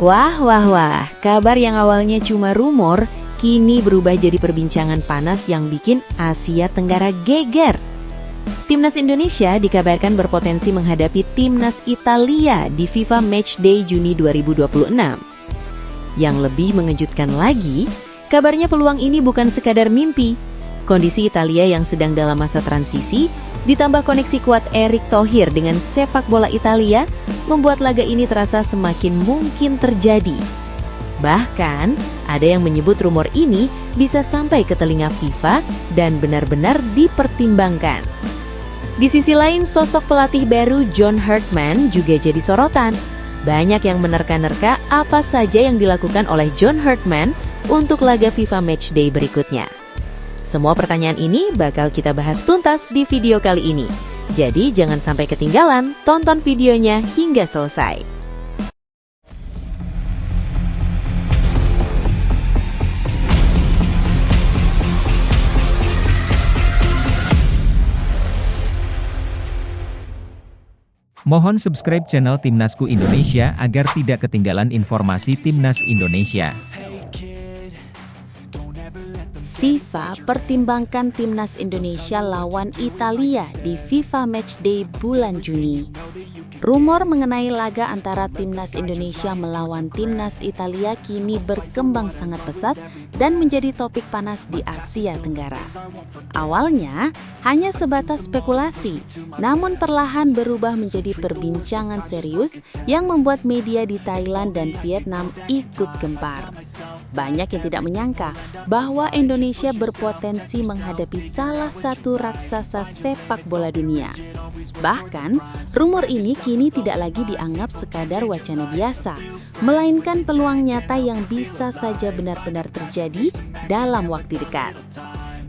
Wah, wah, wah, kabar yang awalnya cuma rumor, kini berubah jadi perbincangan panas yang bikin Asia Tenggara geger. Timnas Indonesia dikabarkan berpotensi menghadapi Timnas Italia di FIFA Matchday Juni 2026. Yang lebih mengejutkan lagi, kabarnya peluang ini bukan sekadar mimpi. Kondisi Italia yang sedang dalam masa transisi, ditambah koneksi kuat Erick Thohir dengan sepak bola Italia, membuat laga ini terasa semakin mungkin terjadi. Bahkan, ada yang menyebut rumor ini bisa sampai ke telinga FIFA dan benar-benar dipertimbangkan. Di sisi lain, sosok pelatih baru John Herdman juga jadi sorotan. Banyak yang menerka-nerka apa saja yang dilakukan oleh John Herdman untuk laga FIFA Matchday berikutnya. Semua pertanyaan ini bakal kita bahas tuntas di video kali ini. Jadi jangan sampai ketinggalan, tonton videonya hingga selesai. Mohon subscribe channel Timnasku Indonesia agar tidak ketinggalan informasi Timnas Indonesia. FIFA pertimbangkan Timnas Indonesia lawan Italia di FIFA Matchday bulan Juni. Rumor mengenai laga antara Timnas Indonesia melawan Timnas Italia kini berkembang sangat pesat dan menjadi topik panas di Asia Tenggara. Awalnya hanya sebatas spekulasi, namun perlahan berubah menjadi perbincangan serius yang membuat media di Thailand dan Vietnam ikut gempar. Banyak yang tidak menyangka bahwa Indonesia berpotensi menghadapi salah satu raksasa sepak bola dunia. Bahkan, rumor ini kini tidak lagi dianggap sekadar wacana biasa, melainkan peluang nyata yang bisa saja benar-benar terjadi dalam waktu dekat.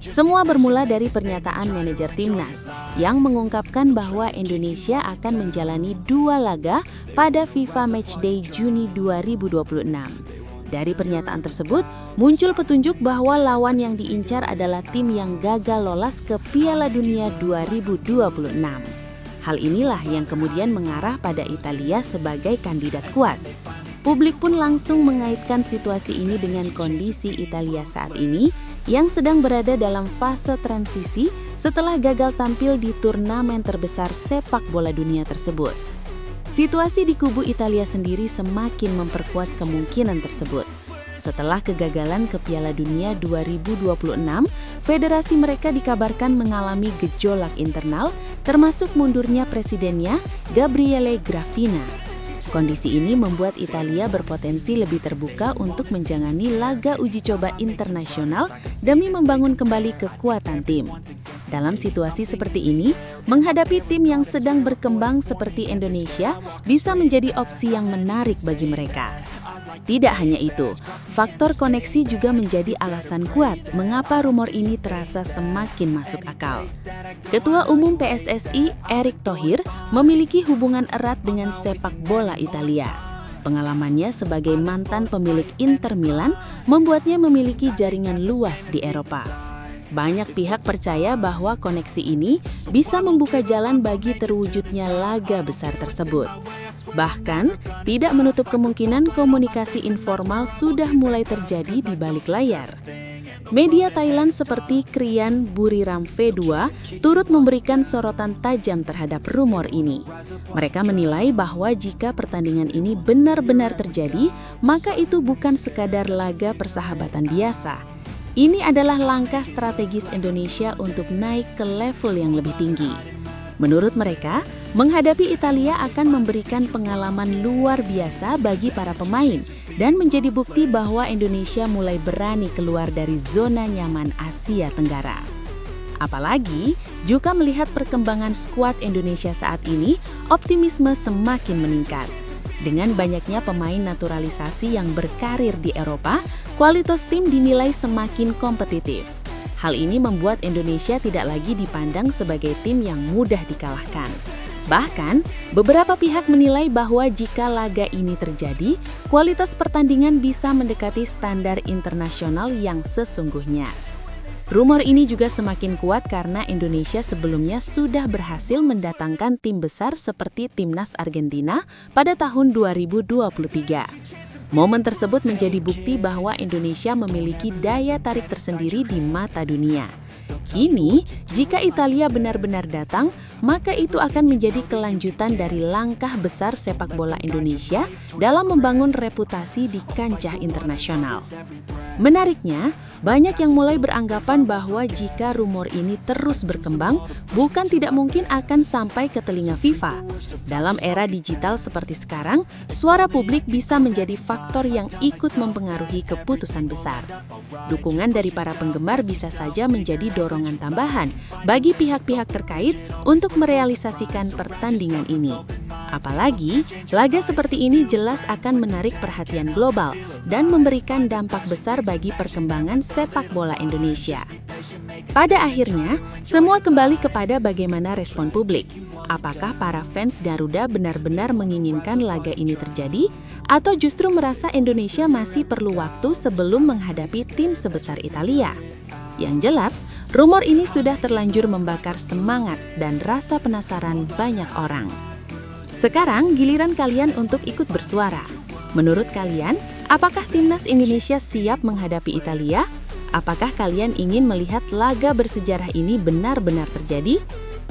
Semua bermula dari pernyataan manajer Timnas yang mengungkapkan bahwa Indonesia akan menjalani 2 laga pada FIFA Matchday Juni 2026. Dari pernyataan tersebut, muncul petunjuk bahwa lawan yang diincar adalah tim yang gagal lolos ke Piala Dunia 2026. Hal inilah yang kemudian mengarah pada Italia sebagai kandidat kuat. Publik pun langsung mengaitkan situasi ini dengan kondisi Italia saat ini yang sedang berada dalam fase transisi setelah gagal tampil di turnamen terbesar sepak bola dunia tersebut. Situasi di kubu Italia sendiri semakin memperkuat kemungkinan tersebut. Setelah kegagalan ke Piala Dunia 2026, federasi mereka dikabarkan mengalami gejolak internal, termasuk mundurnya presidennya, Gabriele Gravina. Kondisi ini membuat Italia berpotensi lebih terbuka untuk menjalani laga uji coba internasional demi membangun kembali kekuatan tim. Dalam situasi seperti ini, menghadapi tim yang sedang berkembang seperti Indonesia bisa menjadi opsi yang menarik bagi mereka. Tidak hanya itu, faktor koneksi juga menjadi alasan kuat mengapa rumor ini terasa semakin masuk akal. Ketua Umum PSSI, Erick Thohir, memiliki hubungan erat dengan sepak bola Italia. Pengalamannya sebagai mantan pemilik Inter Milan membuatnya memiliki jaringan luas di Eropa. Banyak pihak percaya bahwa koneksi ini bisa membuka jalan bagi terwujudnya laga besar tersebut. Bahkan, tidak menutup kemungkinan komunikasi informal sudah mulai terjadi di balik layar. Media Thailand seperti Krian Buriram V2 turut memberikan sorotan tajam terhadap rumor ini. Mereka menilai bahwa jika pertandingan ini benar-benar terjadi, maka itu bukan sekadar laga persahabatan biasa. Ini adalah langkah strategis Indonesia untuk naik ke level yang lebih tinggi. Menurut mereka, menghadapi Italia akan memberikan pengalaman luar biasa bagi para pemain dan menjadi bukti bahwa Indonesia mulai berani keluar dari zona nyaman Asia Tenggara. Apalagi, juga melihat perkembangan skuad Indonesia saat ini, optimisme semakin meningkat. Dengan banyaknya pemain naturalisasi yang berkarir di Eropa, kualitas tim dinilai semakin kompetitif. Hal ini membuat Indonesia tidak lagi dipandang sebagai tim yang mudah dikalahkan. Bahkan, beberapa pihak menilai bahwa jika laga ini terjadi, kualitas pertandingan bisa mendekati standar internasional yang sesungguhnya. Rumor ini juga semakin kuat karena Indonesia sebelumnya sudah berhasil mendatangkan tim besar seperti Timnas Argentina pada tahun 2023. Momen tersebut menjadi bukti bahwa Indonesia memiliki daya tarik tersendiri di mata dunia. Kini, jika Italia benar-benar datang, maka itu akan menjadi kelanjutan dari langkah besar sepak bola Indonesia dalam membangun reputasi di kancah internasional. Menariknya, banyak yang mulai beranggapan bahwa jika rumor ini terus berkembang, bukan tidak mungkin akan sampai ke telinga FIFA. Dalam era digital seperti sekarang, suara publik bisa menjadi faktor yang ikut mempengaruhi keputusan besar. Dukungan dari para penggemar bisa saja menjadi dorongan tambahan bagi pihak-pihak terkait untuk merealisasikan pertandingan ini. Apalagi, laga seperti ini jelas akan menarik perhatian global dan memberikan dampak besar bagi perkembangan sepak bola Indonesia. Pada akhirnya, semua kembali kepada bagaimana respon publik. Apakah para fans Garuda benar-benar menginginkan laga ini terjadi, atau justru merasa Indonesia masih perlu waktu sebelum menghadapi tim sebesar Italia? Yang jelas, rumor ini sudah terlanjur membakar semangat dan rasa penasaran banyak orang. Sekarang giliran kalian untuk ikut bersuara. Menurut kalian, apakah timnas Indonesia siap menghadapi Italia? Apakah kalian ingin melihat laga bersejarah ini benar-benar terjadi?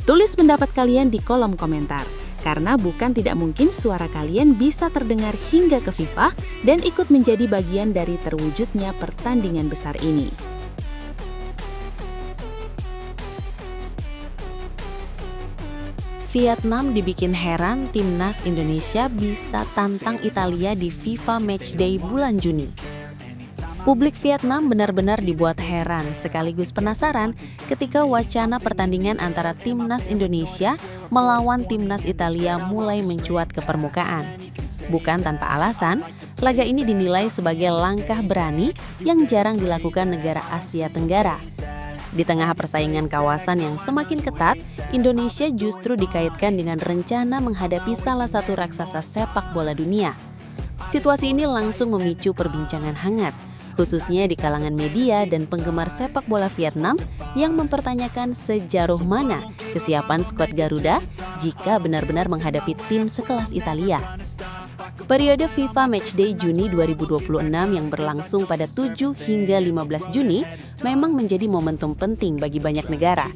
Tulis pendapat kalian di kolom komentar, karena bukan tidak mungkin suara kalian bisa terdengar hingga ke FIFA dan ikut menjadi bagian dari terwujudnya pertandingan besar ini. Vietnam dibikin heran timnas Indonesia bisa tantang Italia di FIFA Matchday bulan Juni. Publik Vietnam benar-benar dibuat heran sekaligus penasaran ketika wacana pertandingan antara timnas Indonesia melawan timnas Italia mulai mencuat ke permukaan. Bukan tanpa alasan, laga ini dinilai sebagai langkah berani yang jarang dilakukan negara Asia Tenggara. Di tengah persaingan kawasan yang semakin ketat, Indonesia justru dikaitkan dengan rencana menghadapi salah satu raksasa sepak bola dunia. Situasi ini langsung memicu perbincangan hangat, khususnya di kalangan media dan penggemar sepak bola Vietnam yang mempertanyakan sejauh mana kesiapan skuad Garuda jika benar-benar menghadapi tim sekelas Italia. Periode FIFA Matchday Juni 2026 yang berlangsung pada 7 hingga 15 Juni memang menjadi momentum penting bagi banyak negara.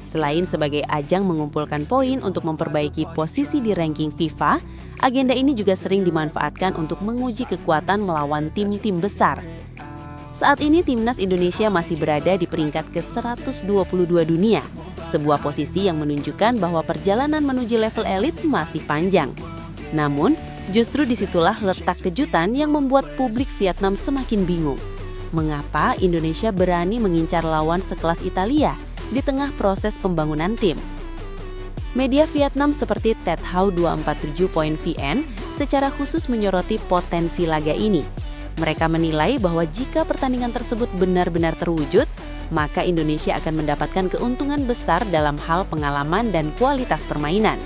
Selain sebagai ajang mengumpulkan poin untuk memperbaiki posisi di ranking FIFA, agenda ini juga sering dimanfaatkan untuk menguji kekuatan melawan tim-tim besar. Saat ini timnas Indonesia masih berada di peringkat ke-122 dunia, sebuah posisi yang menunjukkan bahwa perjalanan menuju level elit masih panjang. Namun, justru disitulah letak kejutan yang membuat publik Vietnam semakin bingung. Mengapa Indonesia berani mengincar lawan sekelas Italia di tengah proses pembangunan tim? Media Vietnam seperti THAO247.vn secara khusus menyoroti potensi laga ini. Mereka menilai bahwa jika pertandingan tersebut benar-benar terwujud, maka Indonesia akan mendapatkan keuntungan besar dalam hal pengalaman dan kualitas permainan.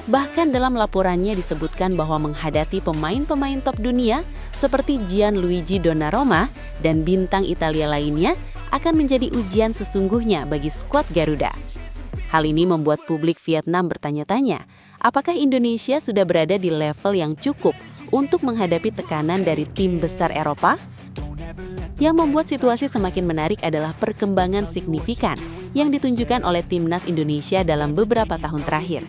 Bahkan dalam laporannya disebutkan bahwa menghadapi pemain-pemain top dunia seperti Gianluigi Donnarumma dan bintang Italia lainnya akan menjadi ujian sesungguhnya bagi skuad Garuda. Hal ini membuat publik Vietnam bertanya-tanya, apakah Indonesia sudah berada di level yang cukup untuk menghadapi tekanan dari tim besar Eropa? Yang membuat situasi semakin menarik adalah perkembangan signifikan yang ditunjukkan oleh timnas Indonesia dalam beberapa tahun terakhir.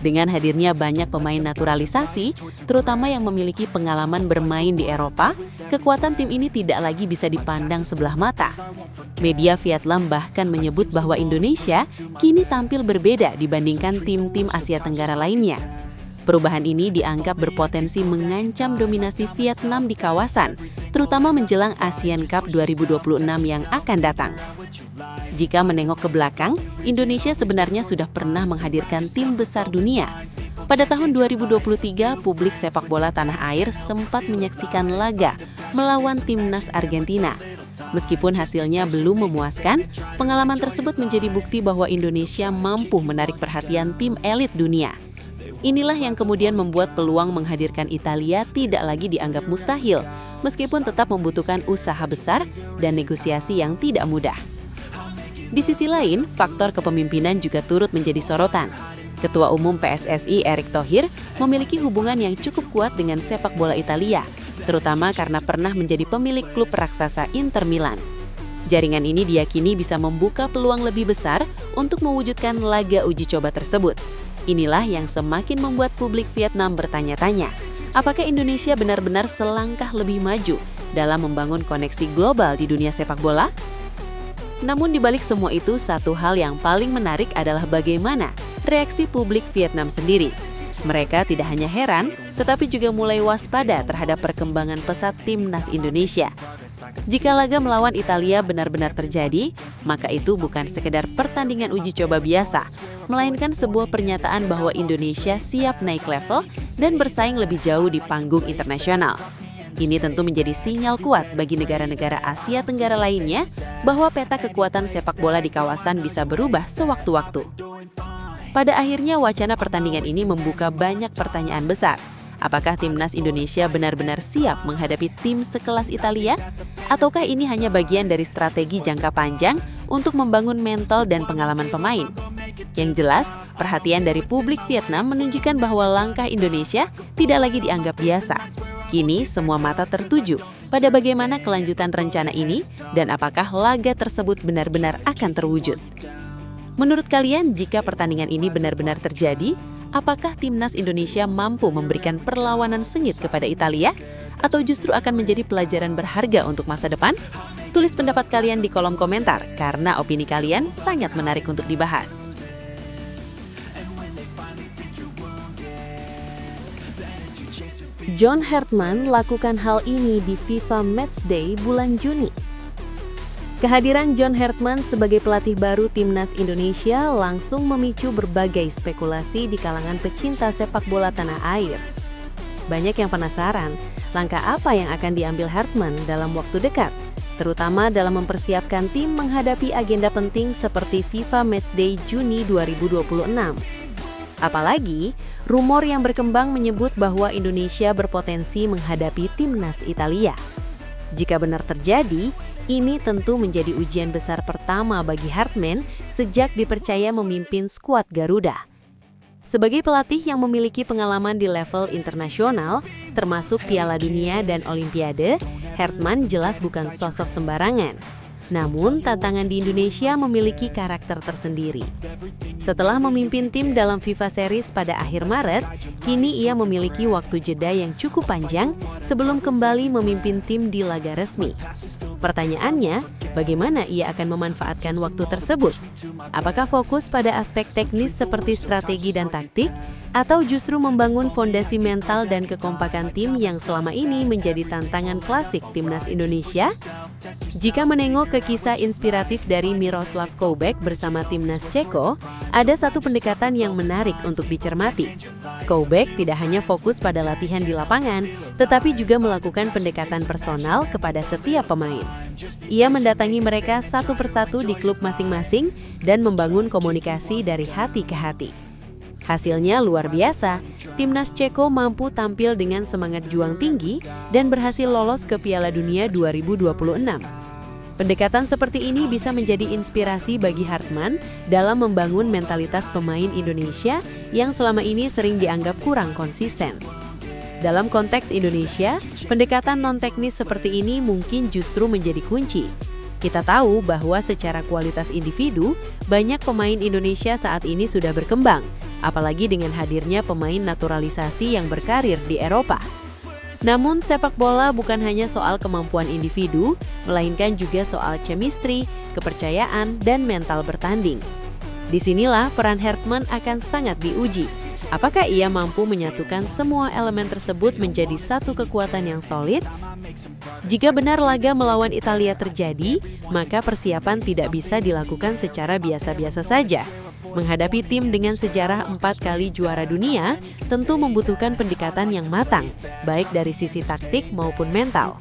Dengan hadirnya banyak pemain naturalisasi, terutama yang memiliki pengalaman bermain di Eropa, kekuatan tim ini tidak lagi bisa dipandang sebelah mata. Media Vietnam bahkan menyebut bahwa Indonesia kini tampil berbeda dibandingkan tim-tim Asia Tenggara lainnya. Perubahan ini dianggap berpotensi mengancam dominasi Vietnam di kawasan, terutama menjelang Asian Cup 2026 yang akan datang. Jika menengok ke belakang, Indonesia sebenarnya sudah pernah menghadirkan tim besar dunia. Pada tahun 2023, publik sepak bola tanah air sempat menyaksikan laga melawan timnas Argentina. Meskipun hasilnya belum memuaskan, pengalaman tersebut menjadi bukti bahwa Indonesia mampu menarik perhatian tim elit dunia. Inilah yang kemudian membuat peluang menghadirkan Italia tidak lagi dianggap mustahil, meskipun tetap membutuhkan usaha besar dan negosiasi yang tidak mudah. Di sisi lain, faktor kepemimpinan juga turut menjadi sorotan. Ketua Umum PSSI Erick Thohir memiliki hubungan yang cukup kuat dengan sepak bola Italia. terutama karena pernah menjadi pemilik klub raksasa Inter Milan. Jaringan ini diyakini bisa membuka peluang lebih besar untuk mewujudkan laga uji coba tersebut. Inilah yang semakin membuat publik Vietnam bertanya-tanya, apakah Indonesia benar-benar selangkah lebih maju dalam membangun koneksi global di dunia sepak bola? Namun di balik semua itu, satu hal yang paling menarik adalah bagaimana reaksi publik Vietnam sendiri. Mereka tidak hanya heran, tetapi juga mulai waspada terhadap perkembangan pesat timnas Indonesia. Jika laga melawan Italia benar-benar terjadi, maka itu bukan sekedar pertandingan uji coba biasa, melainkan sebuah pernyataan bahwa Indonesia siap naik level dan bersaing lebih jauh di panggung internasional. Ini tentu menjadi sinyal kuat bagi negara-negara Asia Tenggara lainnya bahwa peta kekuatan sepak bola di kawasan bisa berubah sewaktu-waktu. Pada akhirnya, wacana pertandingan ini membuka banyak pertanyaan besar. Apakah timnas Indonesia benar-benar siap menghadapi tim sekelas Italia? Ataukah ini hanya bagian dari strategi jangka panjang untuk membangun mental dan pengalaman pemain? Yang jelas, perhatian dari publik Vietnam menunjukkan bahwa langkah Indonesia tidak lagi dianggap biasa. Kini semua mata tertuju pada bagaimana kelanjutan rencana ini dan apakah laga tersebut benar-benar akan terwujud. Menurut kalian, jika pertandingan ini benar-benar terjadi, apakah timnas Indonesia mampu memberikan perlawanan sengit kepada Italia? Atau justru akan menjadi pelajaran berharga untuk masa depan? Tulis pendapat kalian di kolom komentar, karena opini kalian sangat menarik untuk dibahas. John Hartman lakukan hal ini di FIFA Matchday bulan Juni. Kehadiran John Hartman sebagai pelatih baru timnas Indonesia langsung memicu berbagai spekulasi di kalangan pecinta sepak bola tanah air. Banyak yang penasaran, langkah apa yang akan diambil Hartman dalam waktu dekat, terutama dalam mempersiapkan tim menghadapi agenda penting seperti FIFA Matchday Juni 2026. Apalagi, rumor yang berkembang menyebut bahwa Indonesia berpotensi menghadapi timnas Italia. Jika benar terjadi, ini tentu menjadi ujian besar pertama bagi Hartman sejak dipercaya memimpin skuad Garuda. Sebagai pelatih yang memiliki pengalaman di level internasional, termasuk Piala Dunia dan Olimpiade, Hartman jelas bukan sosok sembarangan. Namun, tantangan di Indonesia memiliki karakter tersendiri. Setelah memimpin tim dalam FIFA Series pada akhir Maret, kini ia memiliki waktu jeda yang cukup panjang sebelum kembali memimpin tim di laga resmi. Pertanyaannya, bagaimana ia akan memanfaatkan waktu tersebut? Apakah fokus pada aspek teknis seperti strategi dan taktik, atau justru membangun fondasi mental dan kekompakan tim yang selama ini menjadi tantangan klasik timnas Indonesia? Jika menengok ke kisah inspiratif dari Miroslav Koubek bersama timnas Ceko, ada satu pendekatan yang menarik untuk dicermati. Koubek tidak hanya fokus pada latihan di lapangan, tetapi juga melakukan pendekatan personal kepada setiap pemain. Ia mendatangi mereka satu persatu di klub masing-masing dan membangun komunikasi dari hati ke hati. Hasilnya luar biasa, timnas Ceko mampu tampil dengan semangat juang tinggi dan berhasil lolos ke Piala Dunia 2026. Pendekatan seperti ini bisa menjadi inspirasi bagi Hartman dalam membangun mentalitas pemain Indonesia yang selama ini sering dianggap kurang konsisten. Dalam konteks Indonesia, pendekatan non-teknis seperti ini mungkin justru menjadi kunci. Kita tahu bahwa secara kualitas individu, banyak pemain Indonesia saat ini sudah berkembang, apalagi dengan hadirnya pemain naturalisasi yang berkarir di Eropa. Namun, sepak bola bukan hanya soal kemampuan individu, melainkan juga soal chemistry, kepercayaan, dan mental bertanding. Disinilah peran Hartman akan sangat diuji. Apakah ia mampu menyatukan semua elemen tersebut menjadi satu kekuatan yang solid? Jika benar laga melawan Italia terjadi, maka persiapan tidak bisa dilakukan secara biasa-biasa saja. Menghadapi tim dengan sejarah 4 kali juara dunia tentu membutuhkan pendekatan yang matang, baik dari sisi taktik maupun mental.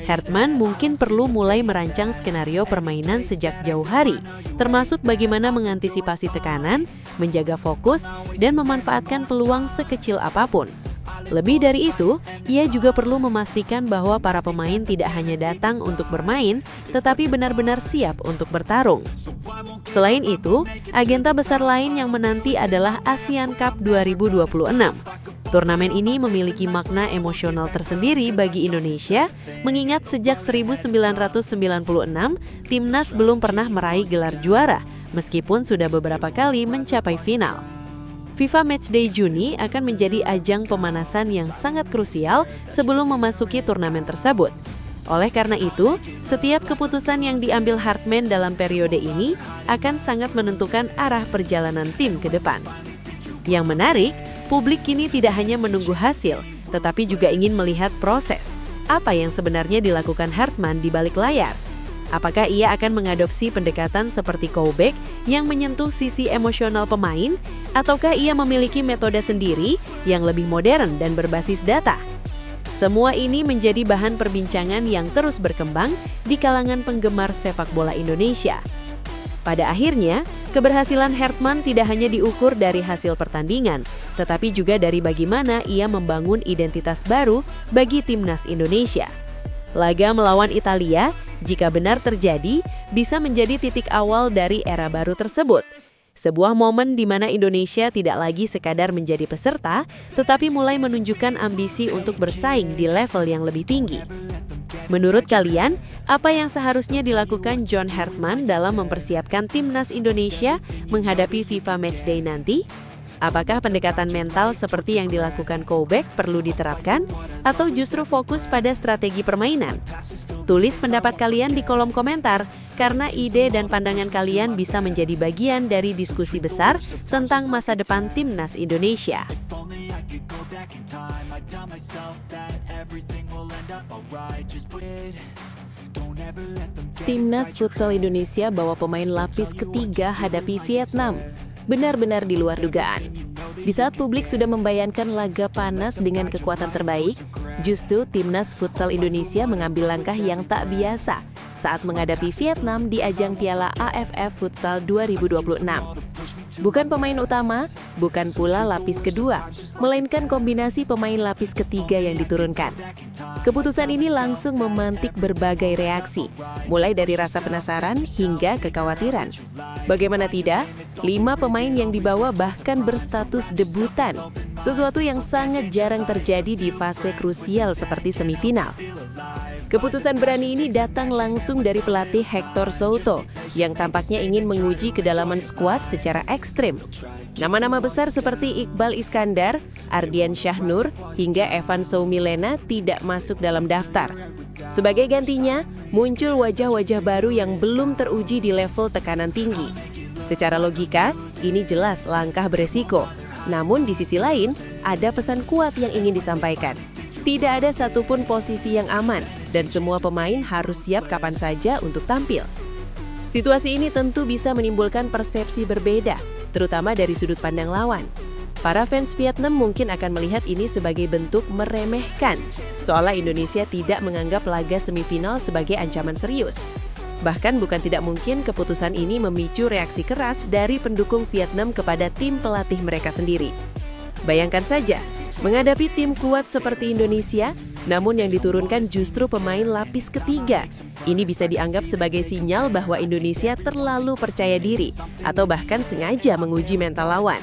Hartman mungkin perlu mulai merancang skenario permainan sejak jauh hari, termasuk bagaimana mengantisipasi tekanan, menjaga fokus, dan memanfaatkan peluang sekecil apapun. Lebih dari itu, ia juga perlu memastikan bahwa para pemain tidak hanya datang untuk bermain, tetapi benar-benar siap untuk bertarung. Selain itu, agenda besar lain yang menanti adalah ASEAN Cup 2026. Turnamen ini memiliki makna emosional tersendiri bagi Indonesia, mengingat sejak 1996, timnas belum pernah meraih gelar juara, meskipun sudah beberapa kali mencapai final. FIFA Matchday Juni akan menjadi ajang pemanasan yang sangat krusial sebelum memasuki turnamen tersebut. Oleh karena itu, setiap keputusan yang diambil Hartman dalam periode ini akan sangat menentukan arah perjalanan tim ke depan. Yang menarik, publik kini tidak hanya menunggu hasil, tetapi juga ingin melihat proses. Apa yang sebenarnya dilakukan Hartman di balik layar? Apakah ia akan mengadopsi pendekatan seperti Koubek yang menyentuh sisi emosional pemain, ataukah ia memiliki metode sendiri yang lebih modern dan berbasis data? Semua ini menjadi bahan perbincangan yang terus berkembang di kalangan penggemar sepak bola Indonesia. Pada akhirnya, keberhasilan Hartman tidak hanya diukur dari hasil pertandingan, tetapi juga dari bagaimana ia membangun identitas baru bagi timnas Indonesia. Laga melawan Italia, jika benar terjadi, bisa menjadi titik awal dari era baru tersebut. Sebuah momen di mana Indonesia tidak lagi sekadar menjadi peserta, tetapi mulai menunjukkan ambisi untuk bersaing di level yang lebih tinggi. Menurut kalian, apa yang seharusnya dilakukan John Hartman dalam mempersiapkan timnas Indonesia menghadapi FIFA Matchday nanti? Apakah pendekatan mental seperti yang dilakukan Koubek perlu diterapkan, atau justru fokus pada strategi permainan? Tulis pendapat kalian di kolom komentar, karena ide dan pandangan kalian bisa menjadi bagian dari diskusi besar tentang masa depan timnas Indonesia. Timnas Futsal Indonesia bawa pemain lapis ketiga hadapi Vietnam. Benar-benar di luar dugaan. Di saat publik sudah membayangkan laga panas dengan kekuatan terbaik, justru Timnas Futsal Indonesia mengambil langkah yang tak biasa saat menghadapi Vietnam di ajang Piala AFF Futsal 2026. Bukan pemain utama, bukan pula lapis kedua, melainkan kombinasi pemain lapis ketiga yang diturunkan. Keputusan ini langsung memantik berbagai reaksi, mulai dari rasa penasaran hingga kekhawatiran. Bagaimana tidak, 5 pemain yang dibawa bahkan berstatus debutan, sesuatu yang sangat jarang terjadi di fase krusial seperti semifinal. Keputusan berani ini datang langsung dari pelatih Hector Souto yang tampaknya ingin menguji kedalaman skuad secara ekstrim. Nama-nama besar seperti Iqbal Iskandar, Ardian Syahnur, hingga Evan Soumilena tidak masuk dalam daftar. Sebagai gantinya, muncul wajah-wajah baru yang belum teruji di level tekanan tinggi. Secara logika, ini jelas langkah beresiko. Namun di sisi lain, ada pesan kuat yang ingin disampaikan. Tidak ada satupun posisi yang aman, dan semua pemain harus siap kapan saja untuk tampil. Situasi ini tentu bisa menimbulkan persepsi berbeda, terutama dari sudut pandang lawan. Para fans Vietnam mungkin akan melihat ini sebagai bentuk meremehkan, seolah Indonesia tidak menganggap laga semifinal sebagai ancaman serius. Bahkan bukan tidak mungkin keputusan ini memicu reaksi keras dari pendukung Vietnam kepada tim pelatih mereka sendiri. Bayangkan saja, menghadapi tim kuat seperti Indonesia, namun yang diturunkan justru pemain lapis ketiga. Ini bisa dianggap sebagai sinyal bahwa Indonesia terlalu percaya diri atau bahkan sengaja menguji mental lawan.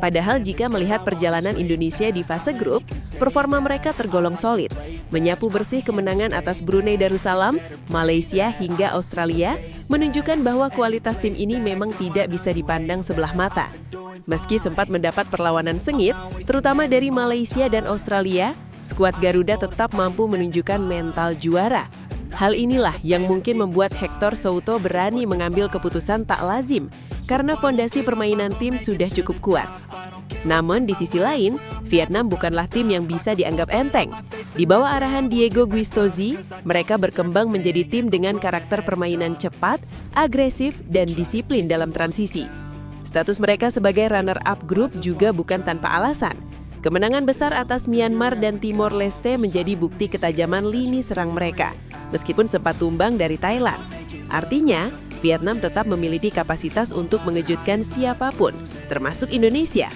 Padahal jika melihat perjalanan Indonesia di fase grup, performa mereka tergolong solid. Menyapu bersih kemenangan atas Brunei Darussalam, Malaysia hingga Australia, menunjukkan bahwa kualitas tim ini memang tidak bisa dipandang sebelah mata. Meski sempat mendapat perlawanan sengit, terutama dari Malaysia dan Australia, skuad Garuda tetap mampu menunjukkan mental juara. Hal inilah yang mungkin membuat Hector Souto berani mengambil keputusan tak lazim, karena fondasi permainan tim sudah cukup kuat. Namun di sisi lain, Vietnam bukanlah tim yang bisa dianggap enteng. Di bawah arahan Diego Guistozi, mereka berkembang menjadi tim dengan karakter permainan cepat, agresif, dan disiplin dalam transisi. Status mereka sebagai runner-up grup juga bukan tanpa alasan. Kemenangan besar atas Myanmar dan Timor Leste menjadi bukti ketajaman lini serang mereka, meskipun sempat tumbang dari Thailand. Artinya, Vietnam tetap memiliki kapasitas untuk mengejutkan siapapun, termasuk Indonesia.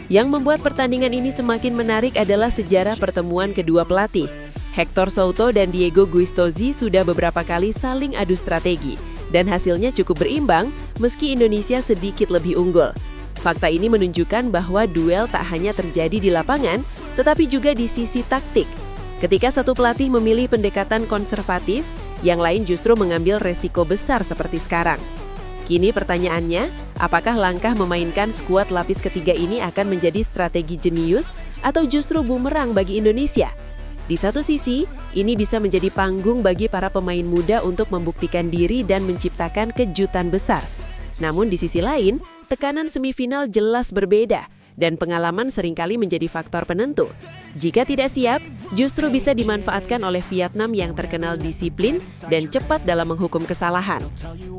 Yang membuat pertandingan ini semakin menarik adalah sejarah pertemuan kedua pelatih. Hector Souto dan Diego Guistozi sudah beberapa kali saling adu strategi, dan hasilnya cukup berimbang meski Indonesia sedikit lebih unggul. Fakta ini menunjukkan bahwa duel tak hanya terjadi di lapangan, tetapi juga di sisi taktik. Ketika satu pelatih memilih pendekatan konservatif, yang lain justru mengambil resiko besar seperti sekarang. Kini pertanyaannya, apakah langkah memainkan skuad lapis ketiga ini akan menjadi strategi jenius atau justru bumerang bagi Indonesia? Di satu sisi, ini bisa menjadi panggung bagi para pemain muda untuk membuktikan diri dan menciptakan kejutan besar. Namun di sisi lain, tekanan semifinal jelas berbeda dan pengalaman seringkali menjadi faktor penentu. Jika tidak siap, justru bisa dimanfaatkan oleh Vietnam yang terkenal disiplin dan cepat dalam menghukum kesalahan.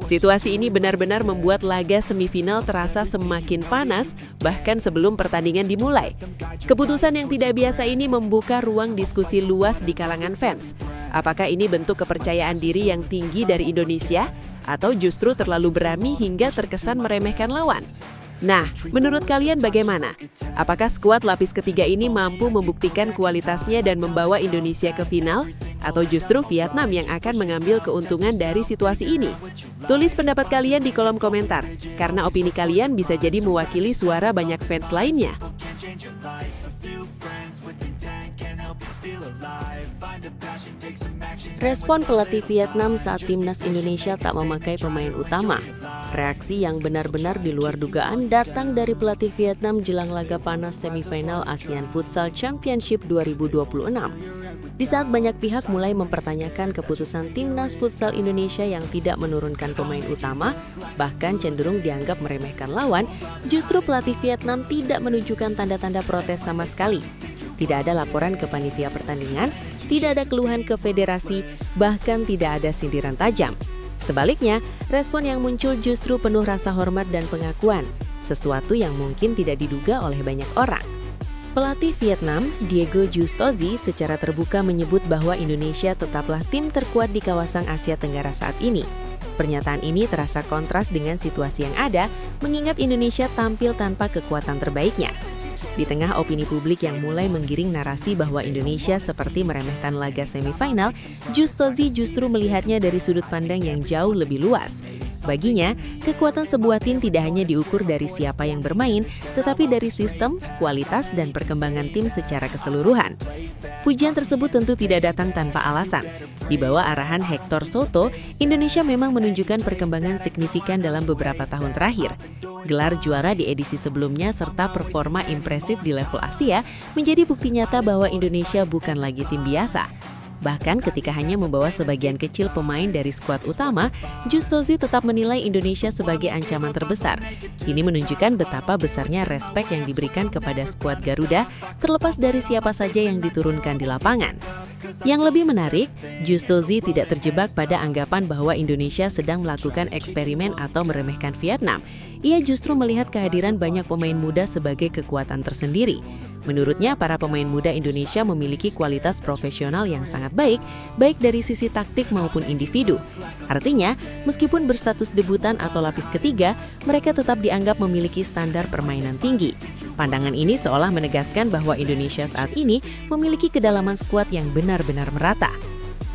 Situasi ini benar-benar membuat laga semifinal terasa semakin panas bahkan sebelum pertandingan dimulai. Keputusan yang tidak biasa ini membuka ruang diskusi luas di kalangan fans. Apakah ini bentuk kepercayaan diri yang tinggi dari Indonesia atau justru terlalu berani hingga terkesan meremehkan lawan? Nah, menurut kalian bagaimana? Apakah skuad lapis ketiga ini mampu membuktikan kualitasnya dan membawa Indonesia ke final? Atau justru Vietnam yang akan mengambil keuntungan dari situasi ini? Tulis pendapat kalian di kolom komentar, karena opini kalian bisa jadi mewakili suara banyak fans lainnya. Respon pelatih Vietnam saat timnas Indonesia tak memakai pemain utama. Reaksi yang benar-benar di luar dugaan datang dari pelatih Vietnam jelang laga panas semifinal ASEAN Futsal Championship 2026. Di saat banyak pihak mulai mempertanyakan keputusan timnas futsal Indonesia yang tidak menurunkan pemain utama, bahkan cenderung dianggap meremehkan lawan, justru pelatih Vietnam tidak menunjukkan tanda-tanda protes sama sekali. Tidak ada laporan ke panitia pertandingan, tidak ada keluhan ke federasi, bahkan tidak ada sindiran tajam. Sebaliknya, respon yang muncul justru penuh rasa hormat dan pengakuan, sesuatu yang mungkin tidak diduga oleh banyak orang. Pelatih Vietnam, Diego Justozi, secara terbuka menyebut bahwa Indonesia tetaplah tim terkuat di kawasan Asia Tenggara saat ini. Pernyataan ini terasa kontras dengan situasi yang ada, mengingat Indonesia tampil tanpa kekuatan terbaiknya. Di tengah opini publik yang mulai menggiring narasi bahwa Indonesia seperti meremehkan laga semifinal, Justozi justru melihatnya dari sudut pandang yang jauh lebih luas. Baginya, kekuatan sebuah tim tidak hanya diukur dari siapa yang bermain, tetapi dari sistem, kualitas, dan perkembangan tim secara keseluruhan. Pujian tersebut tentu tidak datang tanpa alasan. Di bawah arahan Hector Soto, Indonesia memang menunjukkan perkembangan signifikan dalam beberapa tahun terakhir. Gelar juara di edisi sebelumnya serta performa impresif di level Asia menjadi bukti nyata bahwa Indonesia bukan lagi tim biasa. Bahkan ketika hanya membawa sebagian kecil pemain dari skuad utama, Justozi tetap menilai Indonesia sebagai ancaman terbesar. Ini menunjukkan betapa besarnya respek yang diberikan kepada skuad Garuda, terlepas dari siapa saja yang diturunkan di lapangan. Yang lebih menarik, Justozi tidak terjebak pada anggapan bahwa Indonesia sedang melakukan eksperimen atau meremehkan Vietnam. Ia justru melihat kehadiran banyak pemain muda sebagai kekuatan tersendiri. Menurutnya, para pemain muda Indonesia memiliki kualitas profesional yang sangat baik dari sisi taktik maupun individu. Artinya, meskipun berstatus debutan atau lapis ketiga, mereka tetap dianggap memiliki standar permainan tinggi. Pandangan ini seolah menegaskan bahwa Indonesia saat ini memiliki kedalaman skuad yang benar-benar merata.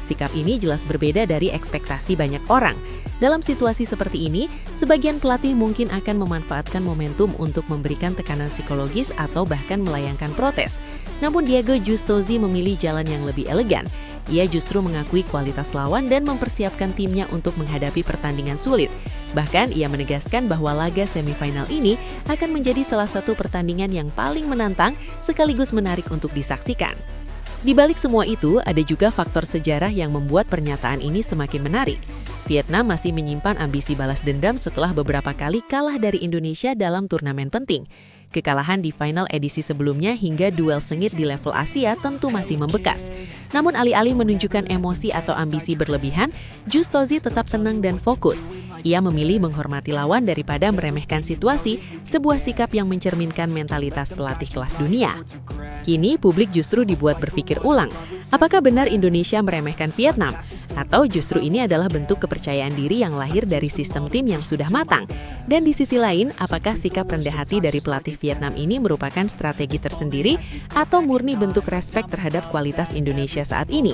Sikap ini jelas berbeda dari ekspektasi banyak orang. Dalam situasi seperti ini, sebagian pelatih mungkin akan memanfaatkan momentum untuk memberikan tekanan psikologis atau bahkan melayangkan protes. Namun Diego Justozi memilih jalan yang lebih elegan. Ia justru mengakui kualitas lawan dan mempersiapkan timnya untuk menghadapi pertandingan sulit. Bahkan ia menegaskan bahwa laga semifinal ini akan menjadi salah satu pertandingan yang paling menantang sekaligus menarik untuk disaksikan. Di balik semua itu, ada juga faktor sejarah yang membuat pernyataan ini semakin menarik. Vietnam masih menyimpan ambisi balas dendam setelah beberapa kali kalah dari Indonesia dalam turnamen penting. Kekalahan di final edisi sebelumnya hingga duel sengit di level Asia tentu masih membekas. Namun alih-alih menunjukkan emosi atau ambisi berlebihan, Justozi tetap tenang dan fokus. Ia memilih menghormati lawan daripada meremehkan situasi, sebuah sikap yang mencerminkan mentalitas pelatih kelas dunia. Kini publik justru dibuat berpikir ulang, apakah benar Indonesia meremehkan Vietnam? Atau justru ini adalah bentuk kepercayaan diri yang lahir dari sistem tim yang sudah matang? Dan di sisi lain, apakah sikap rendah hati dari pelatih Vietnam ini merupakan strategi tersendiri atau murni bentuk respek terhadap kualitas Indonesia saat ini?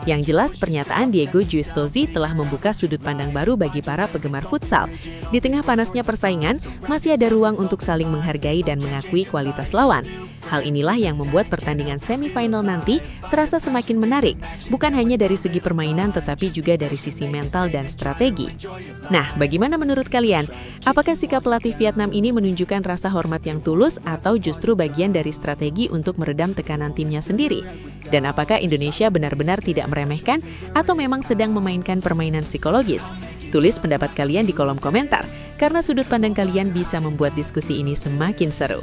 Yang jelas, pernyataan Diego Giustozzi telah membuka sudut pandang baru bagi para penggemar futsal. Di tengah panasnya persaingan, masih ada ruang untuk saling menghargai dan mengakui kualitas lawan. Hal inilah yang membuat pertandingan semifinal nanti terasa semakin menarik, bukan hanya dari segi permainan tetapi juga dari sisi mental dan strategi. Nah, bagaimana menurut kalian? Apakah sikap pelatih Vietnam ini menunjukkan rasa hormat yang tulus atau justru bagian dari strategi untuk meredam tekanan timnya sendiri? Dan apakah Indonesia benar-benar tidak meremehkan atau memang sedang memainkan permainan psikologis? Tulis pendapat kalian di kolom komentar, karena sudut pandang kalian bisa membuat diskusi ini semakin seru.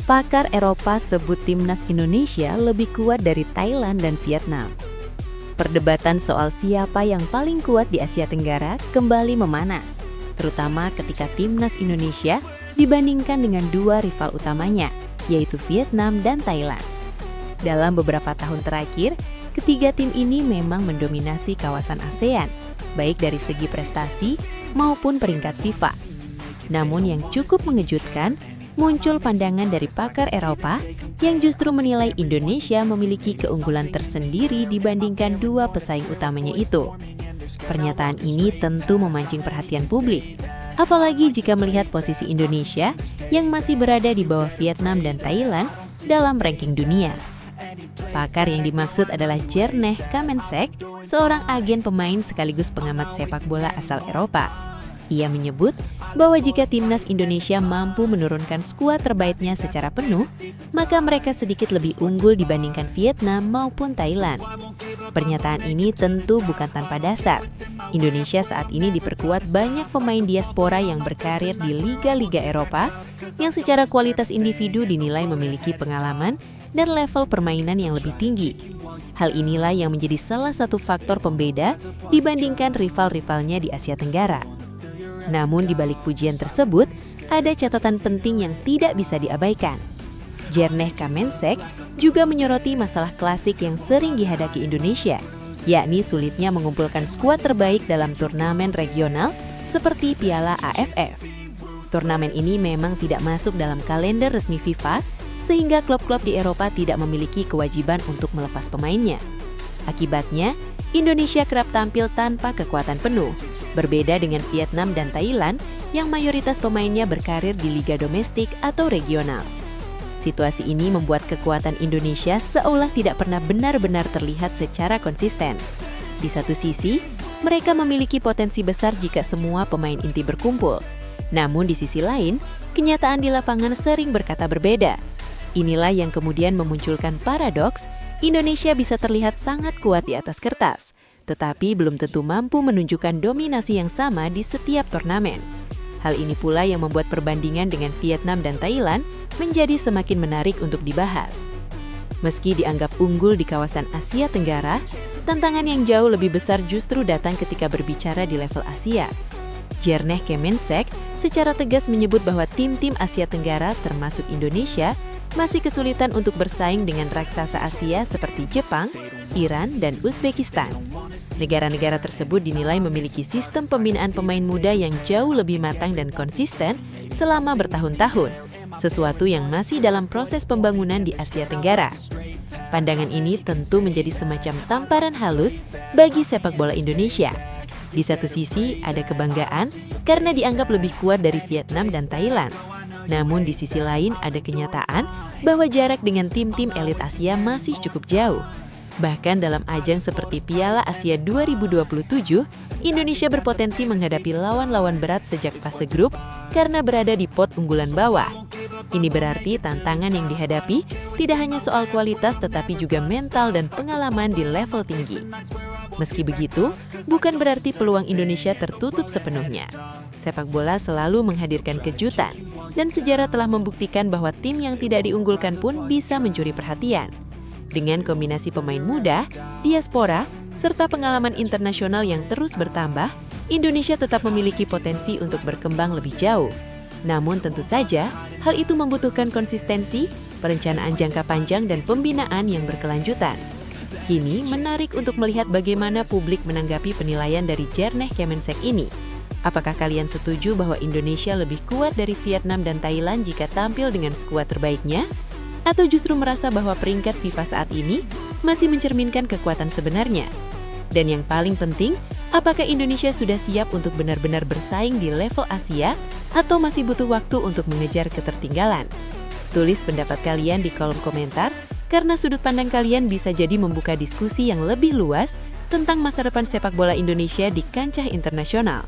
Pakar Eropa sebut timnas Indonesia lebih kuat dari Thailand dan Vietnam. Perdebatan soal siapa yang paling kuat di Asia Tenggara kembali memanas, terutama ketika timnas Indonesia dibandingkan dengan dua rival utamanya, yaitu Vietnam dan Thailand. Dalam beberapa tahun terakhir, ketiga tim ini memang mendominasi kawasan ASEAN, baik dari segi prestasi maupun peringkat FIFA. Namun yang cukup mengejutkan, muncul pandangan dari pakar Eropa yang justru menilai Indonesia memiliki keunggulan tersendiri dibandingkan dua pesaing utamanya itu. Pernyataan ini tentu memancing perhatian publik, apalagi jika melihat posisi Indonesia yang masih berada di bawah Vietnam dan Thailand dalam ranking dunia. Pakar yang dimaksud adalah Jerneh Kamensek, seorang agen pemain sekaligus pengamat sepak bola asal Eropa. Ia menyebut bahwa jika timnas Indonesia mampu menurunkan skuad terbaiknya secara penuh, maka mereka sedikit lebih unggul dibandingkan Vietnam maupun Thailand. Pernyataan ini tentu bukan tanpa dasar. Indonesia saat ini diperkuat banyak pemain diaspora yang berkarir di liga-liga Eropa yang secara kualitas individu dinilai memiliki pengalaman dan level permainan yang lebih tinggi. Hal inilah yang menjadi salah satu faktor pembeda dibandingkan rival-rivalnya di Asia Tenggara. Namun di balik pujian tersebut, ada catatan penting yang tidak bisa diabaikan. Jerneh Kamensek juga menyoroti masalah klasik yang sering dihadapi Indonesia, yakni sulitnya mengumpulkan skuad terbaik dalam turnamen regional seperti Piala AFF. Turnamen ini memang tidak masuk dalam kalender resmi FIFA, sehingga klub-klub di Eropa tidak memiliki kewajiban untuk melepas pemainnya. Akibatnya, Indonesia kerap tampil tanpa kekuatan penuh, berbeda dengan Vietnam dan Thailand yang mayoritas pemainnya berkarir di liga domestik atau regional. Situasi ini membuat kekuatan Indonesia seolah tidak pernah benar-benar terlihat secara konsisten. Di satu sisi, mereka memiliki potensi besar jika semua pemain inti berkumpul. Namun di sisi lain, kenyataan di lapangan sering berkata berbeda. Inilah yang kemudian memunculkan paradoks, Indonesia bisa terlihat sangat kuat di atas kertas, tetapi belum tentu mampu menunjukkan dominasi yang sama di setiap turnamen. Hal ini pula yang membuat perbandingan dengan Vietnam dan Thailand menjadi semakin menarik untuk dibahas. Meski dianggap unggul di kawasan Asia Tenggara, tantangan yang jauh lebih besar justru datang ketika berbicara di level Asia. Jerneh Kamensek secara tegas menyebut bahwa tim-tim Asia Tenggara termasuk Indonesia masih kesulitan untuk bersaing dengan raksasa Asia seperti Jepang, Iran, dan Uzbekistan. Negara-negara tersebut dinilai memiliki sistem pembinaan pemain muda yang jauh lebih matang dan konsisten selama bertahun-tahun, sesuatu yang masih dalam proses pembangunan di Asia Tenggara. Pandangan ini tentu menjadi semacam tamparan halus bagi sepak bola Indonesia. Di satu sisi ada kebanggaan karena dianggap lebih kuat dari Vietnam dan Thailand. Namun di sisi lain ada kenyataan bahwa jarak dengan tim-tim elit Asia masih cukup jauh. Bahkan dalam ajang seperti Piala Asia 2027, Indonesia berpotensi menghadapi lawan-lawan berat sejak fase grup karena berada di pot unggulan bawah. Ini berarti tantangan yang dihadapi tidak hanya soal kualitas tetapi juga mental dan pengalaman di level tinggi. Meski begitu, bukan berarti peluang Indonesia tertutup sepenuhnya. Sepak bola selalu menghadirkan kejutan, dan sejarah telah membuktikan bahwa tim yang tidak diunggulkan pun bisa mencuri perhatian. Dengan kombinasi pemain muda, diaspora, serta pengalaman internasional yang terus bertambah, Indonesia tetap memiliki potensi untuk berkembang lebih jauh. Namun tentu saja, hal itu membutuhkan konsistensi, perencanaan jangka panjang dan pembinaan yang berkelanjutan. Kini menarik untuk melihat bagaimana publik menanggapi penilaian dari Jerneh Kemensak ini. Apakah kalian setuju bahwa Indonesia lebih kuat dari Vietnam dan Thailand jika tampil dengan skuad terbaiknya? Atau justru merasa bahwa peringkat FIFA saat ini masih mencerminkan kekuatan sebenarnya? Dan yang paling penting, apakah Indonesia sudah siap untuk benar-benar bersaing di level Asia atau masih butuh waktu untuk mengejar ketertinggalan? Tulis pendapat kalian di kolom komentar, karena sudut pandang kalian bisa jadi membuka diskusi yang lebih luas tentang masa depan sepak bola Indonesia di kancah internasional.